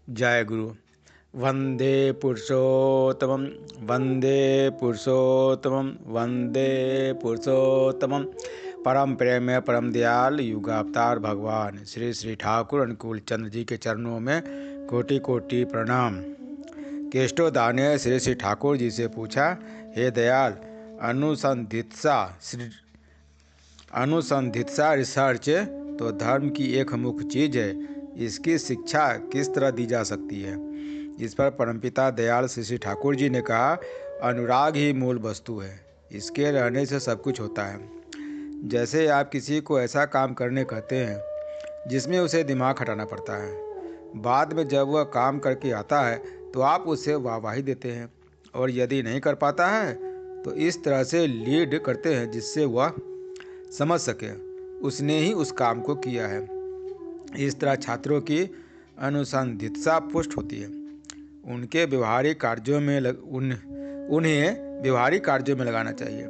जय गुरु। वंदे पुरुषोत्तमं, वंदे पुरुषोत्तमं, वंदे पुरुषोत्तमं। परम प्रेम परम दयाल युगावतार भगवान श्री श्री ठाकुर अनुकूल चंद्र जी के चरणों में कोटि कोटि प्रणाम। केष्टोदा ने श्री श्री ठाकुर जी से पूछा, हे दयाल, अनुसंधित्सा रिसर्च तो धर्म की एक मुख्य चीज है, इसकी शिक्षा किस तरह दी जा सकती है? इस पर परमपिता दयाल श्री श्री ठाकुर जी ने कहा, अनुराग ही मूल वस्तु है, इसके रहने से सब कुछ होता है। जैसे आप किसी को ऐसा काम करने कहते हैं जिसमें उसे दिमाग खटाना पड़ता है, बाद में जब वह काम करके आता है तो आप उसे वाहवाही देते हैं, और यदि नहीं कर पाता है तो इस तरह से लीड करते हैं जिससे वह समझ सके उसने ही उस काम को किया है। इस तरह छात्रों की अनुसंधित्सा पुष्ट होती है। उन्हें व्यवहारिक कार्यों में लगाना चाहिए,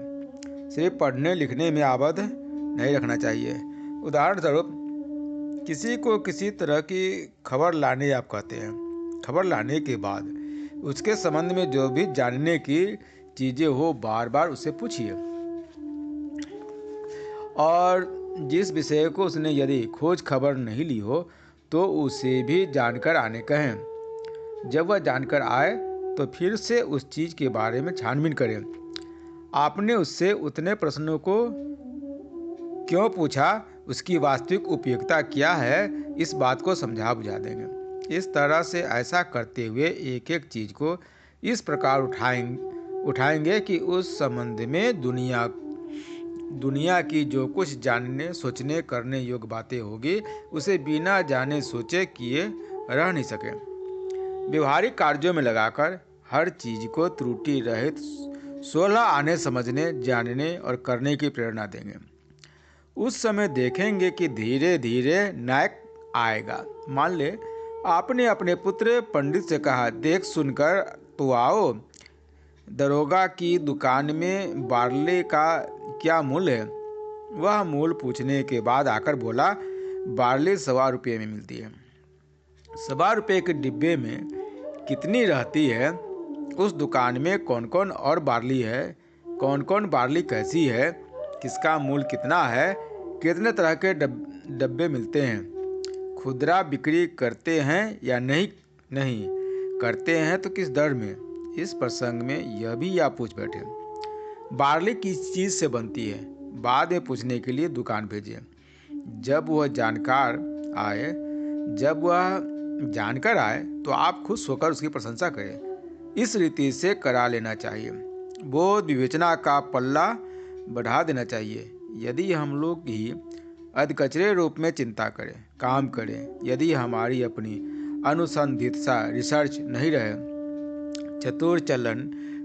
सिर्फ पढ़ने लिखने में आबद्ध नहीं रखना चाहिए। उदाहरण स्वरूप, किसी को किसी तरह की खबर लाने आप कहते हैं। खबर लाने के बाद उसके संबंध में जो भी जानने की चीज़ें हो बार बार उससे पूछिए, और जिस विषय को उसने यदि खोज खबर नहीं ली हो तो उसे भी जानकर आने कहें। जब वह जानकर आए तो फिर से उस चीज़ के बारे में छानबीन करें। आपने उससे उतने प्रश्नों को क्यों पूछा, उसकी वास्तविक उपयोगिता क्या है, इस बात को समझा बुझा देंगे। इस तरह से ऐसा करते हुए एक एक चीज़ को इस प्रकार उठाएंगे कि उस संबंध में दुनिया की जो कुछ जानने सोचने करने योग्य बातें होगी उसे बिना जाने सोचे किए रह नहीं सके। व्यवहारिक कार्यों में लगाकर हर चीज को त्रुटि रहित 16 आने समझने, जानने और करने की प्रेरणा देंगे। उस समय देखेंगे कि धीरे धीरे न्याय आएगा। मान ले आपने अपने पुत्र पंडित से कहा, देख सुनकर तो आओ, दरोगा की दुकान में बार्ले का क्या मूल्य है? वह मूल्य पूछने के बाद आकर बोला, बार्ले 1.25 रुपये में मिलती है। 1.25 रुपये के डिब्बे में कितनी रहती है? उस दुकान में कौन कौन और बार्ली है, कौन कौन बार्ली कैसी है, किसका मूल्य कितना है, कितने तरह के डब्बे मिलते हैं, खुदरा बिक्री करते हैं या नहीं करते हैं तो किस दर में? इस प्रसंग में यह भी आप पूछ बैठे, बार्ली किस चीज़ से बनती है? बाद में पूछने के लिए दुकान भेजिए। जब वह जानकर आए तो आप खुश होकर उसकी प्रशंसा करें। इस रीति से करा लेना चाहिए। बोध विवेचना का पल्ला बढ़ा देना चाहिए। यदि हम लोग ही अधकचरे रूप में चिंता करें, काम करें, यदि हमारी अपनी अनुसंधित्सा रिसर्च नहीं रहे, चतुर चलन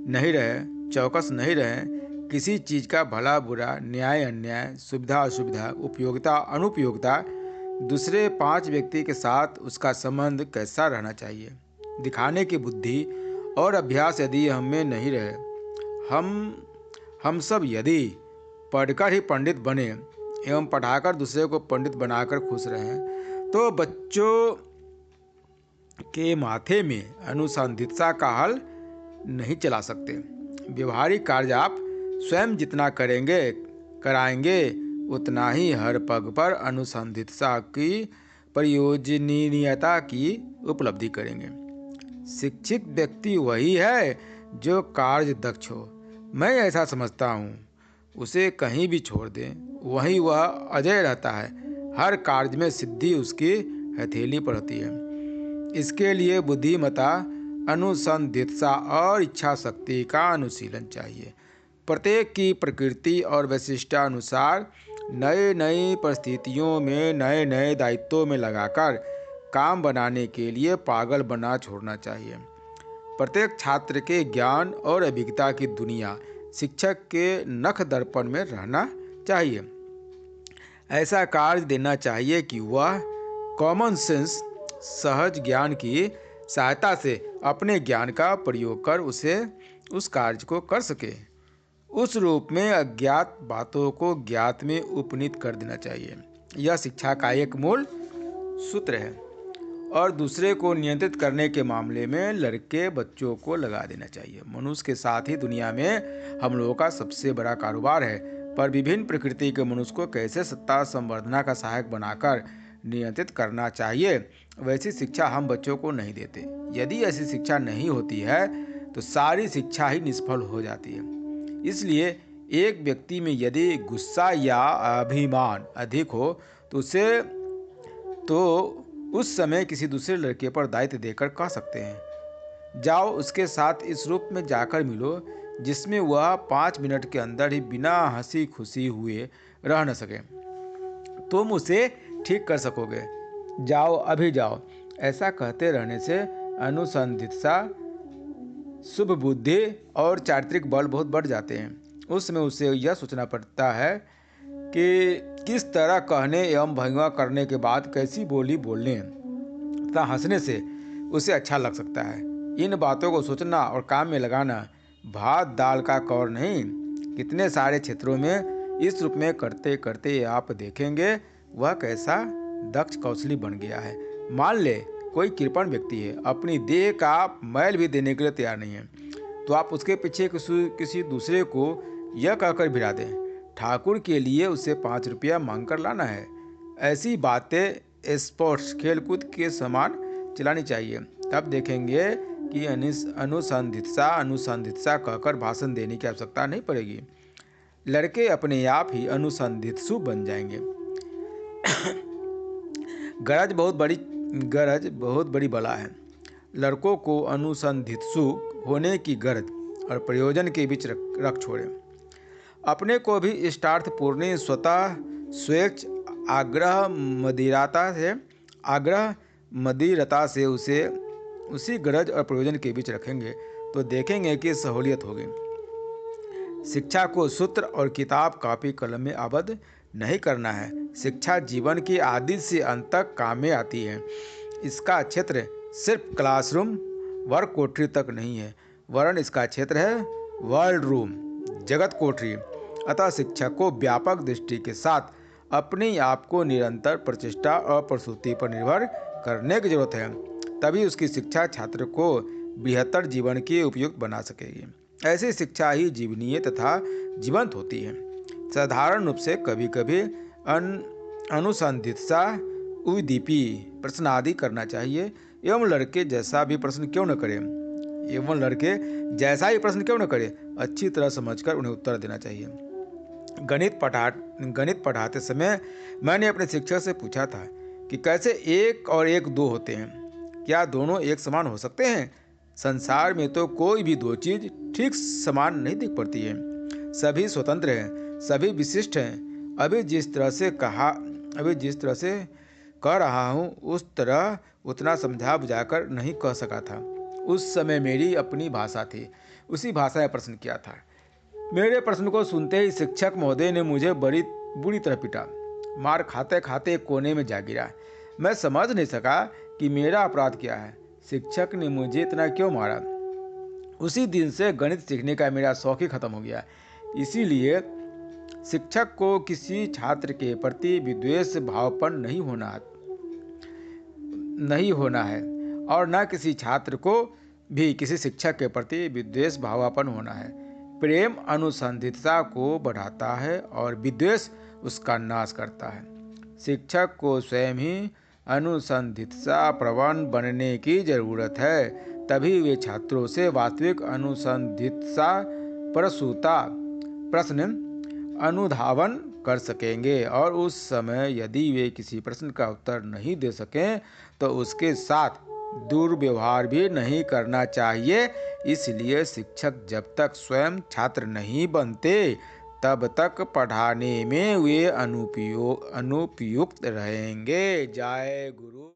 नहीं रहे, चौकस नहीं रहे, किसी चीज़ का भला बुरा, न्याय अन्याय, सुविधा असुविधा, उपयोगिता अनुपयोगिता, दूसरे 5 व्यक्ति के साथ उसका संबंध कैसा रहना चाहिए, दिखाने की बुद्धि और अभ्यास यदि हम में नहीं रहे, हम सब यदि पढ़कर ही पंडित बने एवं पढ़ाकर दूसरे को पंडित बनाकर खुश रहें, तो बच्चों के माथे में अनुसंधित्सा का हल नहीं चला सकते। व्यवहारिक कार्य आप स्वयं जितना कराएंगे उतना ही हर पग पर अनुसंधित्सा की प्रयोजनीयता की उपलब्धि करेंगे। शिक्षित व्यक्ति वही है जो कार्य दक्ष हो। मैं ऐसा समझता हूँ, उसे कहीं भी छोड़ दें, वहीं वह अजय रहता है। हर कार्य में सिद्धि उसकी हथेली पर होती है। इसके लिए बुद्धिमता, अनुसंधित्सा और इच्छा शक्ति का अनुशीलन चाहिए। प्रत्येक की प्रकृति और वैशिष्ट्यानुसार नए नई परिस्थितियों में नए नए दायित्वों में लगाकर काम बनाने के लिए पागल बना छोड़ना चाहिए। प्रत्येक छात्र के ज्ञान और अभिज्ञता की दुनिया शिक्षक के नख दर्पण में रहना चाहिए। ऐसा कार्य देना चाहिए कि वह कॉमन सेंस, सहज ज्ञान की सहायता से अपने ज्ञान का प्रयोग कर उस कार्य को कर सके। उस रूप में अज्ञात बातों को ज्ञात में उपनीत कर देना चाहिए। यह शिक्षा का एक मूल सूत्र है। और दूसरे को नियंत्रित करने के मामले में लड़के बच्चों को लगा देना चाहिए। मनुष्य के साथ ही दुनिया में हम लोगों का सबसे बड़ा कारोबार है, पर विभिन्न प्रकृति के मनुष्य को कैसे सत्ता संवर्धना का सहायक बनाकर नियंत्रित करना चाहिए, वैसी शिक्षा हम बच्चों को नहीं देते। यदि ऐसी शिक्षा नहीं होती है तो सारी शिक्षा ही निष्फल हो जाती है। इसलिए एक व्यक्ति में यदि गुस्सा या अभिमान अधिक हो तो उस समय किसी दूसरे लड़के पर दायित्व देकर कह सकते हैं, जाओ उसके साथ इस रूप में जाकर मिलो जिसमें वह 5 मिनट के अंदर ही बिना हंसी खुशी हुए रह न सके। तुम उसे ठीक कर सकोगे, जाओ अभी जाओ। ऐसा कहते रहने से अनुसंधित्सा, शुभ बुद्धि और चारित्रिक बल बहुत बढ़ जाते हैं। उस समय उसे यह सोचना पड़ता है कि किस तरह कहने एवं भंगिमा करने के बाद कैसी बोली बोलने तथा हंसने से उसे अच्छा लग सकता है। इन बातों को सोचना और काम में लगाना भात दाल का कौर नहीं। कितने सारे क्षेत्रों में इस रूप में करते करते आप देखेंगे वह कैसा दक्ष कौशली बन गया है। मान ले कोई कृपण व्यक्ति है, अपनी देह का मैल भी देने के लिए तैयार नहीं है, तो आप उसके पीछे किसी दूसरे को यह कहकर भिड़ा दें, ठाकुर के लिए उसे 5 रुपया मांग कर लाना है। ऐसी बातें स्पोर्ट्स खेलकूद के समान चलानी चाहिए। तब देखेंगे कि अनुसंधित्सा कहकर भाषण देने की आवश्यकता नहीं पड़ेगी। लड़के अपने आप ही अनुसंधित्सु बन जाएंगे। गरज बहुत बड़ी बला है। लड़कों को अनुसंधित्सु होने की गरज और प्रयोजन के बीच रख छोड़े। अपने को भी इष्टार्थ पूर्ण स्वतः स्वेच्छ आग्रह मदिरता से उसे उसी गरज और प्रयोजन के बीच रखेंगे तो देखेंगे कि सहूलियत होगी। शिक्षा को सूत्र और किताब कॉपी कलम में आबद्ध नहीं करना है। शिक्षा जीवन की आदि से अंत तक काम में आती है। इसका क्षेत्र सिर्फ क्लासरूम वर्क कोठरी तक नहीं है, वरन इसका क्षेत्र है वर्ल्ड रूम, जगत कोठरी। अतः शिक्षक को व्यापक दृष्टि के साथ अपने आप को निरंतर प्रचेष्टा और प्रस्तुति पर निर्भर करने की जरूरत है। तभी उसकी शिक्षा छात्र को बेहतर जीवन के उपयुक्त बना सकेगी। ऐसी शिक्षा ही जीवनीय तथा जीवंत होती है। साधारण रूप से कभी कभी अनुसंधित्सा उद्दीपी प्रश्न आदि करना चाहिए एवं लड़के जैसा भी प्रश्न क्यों न करे अच्छी तरह समझकर उन्हें उत्तर देना चाहिए। गणित पढ़ाते समय मैंने अपने शिक्षक से पूछा था कि कैसे 1 और 1 2 होते हैं, क्या दोनों एक समान हो सकते हैं? संसार में तो कोई भी 2 चीज ठीक समान नहीं दिख पड़ती है। सभी स्वतंत्र हैं, सभी विशिष्ट हैं। अभी जिस तरह से कह रहा हूँ उस तरह उतना समझा बुझाकर नहीं कह सका था। उस समय मेरी अपनी भाषा थी, उसी भाषा में प्रश्न किया था। मेरे प्रश्न को सुनते ही शिक्षक महोदय ने मुझे बड़ी बुरी तरह पीटा। मार खाते खाते एक कोने में जा गिरा। मैं समझ नहीं सका कि मेरा अपराध क्या है, शिक्षक ने मुझे इतना क्यों मारा। उसी दिन से गणित सीखने का मेरा शौक ही खत्म हो गया। इसीलिए शिक्षक को किसी छात्र के प्रति विद्वेष भावपन नहीं होना है और न किसी छात्र को भी किसी शिक्षक के प्रति विद्वेष भावापन होना है। प्रेम अनुसंधित्सा को बढ़ाता है और विद्वेष उसका नाश करता है। शिक्षक को स्वयं ही अनुसंधित्सा प्रवण बनने की जरूरत है, तभी वे छात्रों से वास्तविक अनुसंधित्सा प्रसूता प्रश्न अनुधावन कर सकेंगे। और उस समय यदि वे किसी प्रश्न का उत्तर नहीं दे सकें तो उसके साथ दुर्व्यवहार भी नहीं करना चाहिए। इसलिए शिक्षक जब तक स्वयं छात्र नहीं बनते तब तक पढ़ाने में वे अनुपयुक्त रहेंगे। जय गुरु।